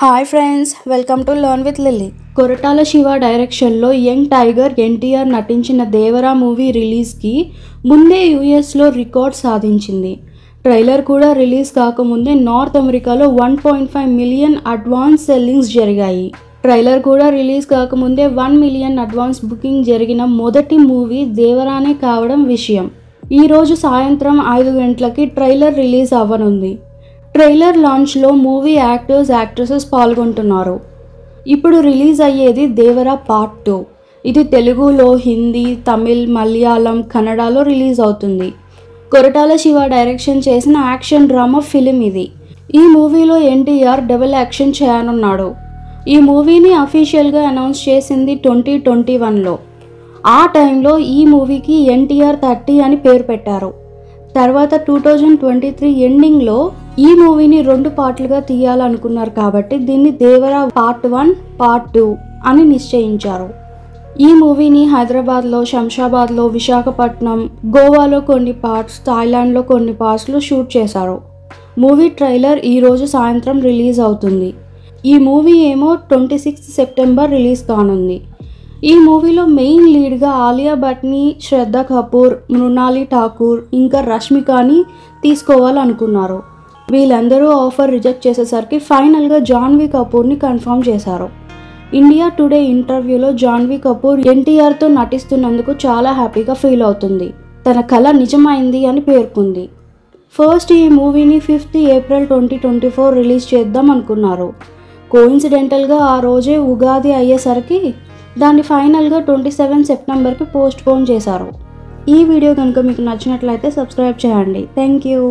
Hi friends, welcome to learn with lily. Koratala Shiva డైరెక్షన్లో young tiger NTR నటించిన Devara movie రిలీజ్కి ముందే యూఎస్లో రికార్డ్ సాధించింది. ట్రైలర్ కూడా రిలీజ్ కాకముందే నార్త్ అమెరికాలో 1.5 మిలియన్ అడ్వాన్స్ సెల్లింగ్స్ జరిగాయి. ట్రైలర్ కూడా రిలీజ్ కాకముందే 1 మిలియన్ అడ్వాన్స్ బుకింగ్ జరిగిన మొదటి మూవీ దేవరానే కావడం విషయం. ఈరోజు సాయంత్రం 5 గంటలకి ట్రైలర్ రిలీజ్ అవ్వనుంది. ట్రైలర్ లాంచ్లో మూవీ యాక్టర్స్, యాక్ట్రెసెస్ పాల్గొంటున్నారు. ఇప్పుడు రిలీజ్ అయ్యేది దేవరా పార్ట్ 2. ఇది తెలుగులో, హిందీ, తమిళ్, మలయాళం, కన్నడలో రిలీజ్ అవుతుంది. కొరటాల శివ డైరెక్షన్ చేసిన యాక్షన్ డ్రామా ఫిలిం ఇది. ఈ మూవీలో ఎన్టీఆర్ డబుల్ యాక్షన్ చేయనున్నాడు. ఈ మూవీని అఫీషియల్గా అనౌన్స్ చేసింది 2021లో. ఆ టైంలో ఈ మూవీకి ఎన్టీఆర్ 30 అని పేరు పెట్టారు. తర్వాత 2023 ఎండింగ్లో ఈ మూవీని 2 పార్ట్లుగా తీయాలనుకున్నారు కాబట్టి దీన్ని దేవరా పార్ట్ 1, పార్ట్ 2 అని నిశ్చయించారు. ఈ మూవీని హైదరాబాద్లో, శంషాబాద్లో, విశాఖపట్నం, గోవాలో కొన్ని పార్ట్స్, థాయిలాండ్లో కొన్ని పార్ట్స్లో షూట్ చేశారు. మూవీ ట్రైలర్ ఈరోజు సాయంత్రం రిలీజ్ అవుతుంది. ఈ మూవీ ఏమో 26 సెప్టెంబర్ రిలీజ్ కానుంది. ఈ మూవీలో మెయిన్ లీడ్గా ఆలియా భట్ని, శ్రద్ధ కపూర్, మృణాలి ఠాకూర్ ఇంకా రష్మికని తీసుకోవాలనుకున్నారు. వీళ్ళందరూ ఆఫర్ రిజెక్ట్ చేసేసరికి ఫైనల్గా జాన్వీ కపూర్ని కన్ఫర్మ్ చేశారు. ఇండియా టుడే ఇంటర్వ్యూలో జాన్వీ కపూర్ ఎన్టీఆర్తో నటిస్తున్నందుకు చాలా హ్యాపీగా ఫీల్ అవుతుంది. తన కల నిజమైంది అని పేర్కొంది. ఫస్ట్ ఈ మూవీని 5th ఏప్రిల్ 2024 రిలీజ్ చేద్దాం అనుకున్నారు. కోఇన్సిడెంటల్గా ఆ రోజే ఉగాది అయ్యేసరికి దాన్ని ఫైనల్గా 27 సెప్టెంబర్కి పోస్ట్ పోన్ చేశారు. ఈ వీడియో కనుక మీకు నచ్చినట్లయితే సబ్స్క్రైబ్ చేయండి. Thank you.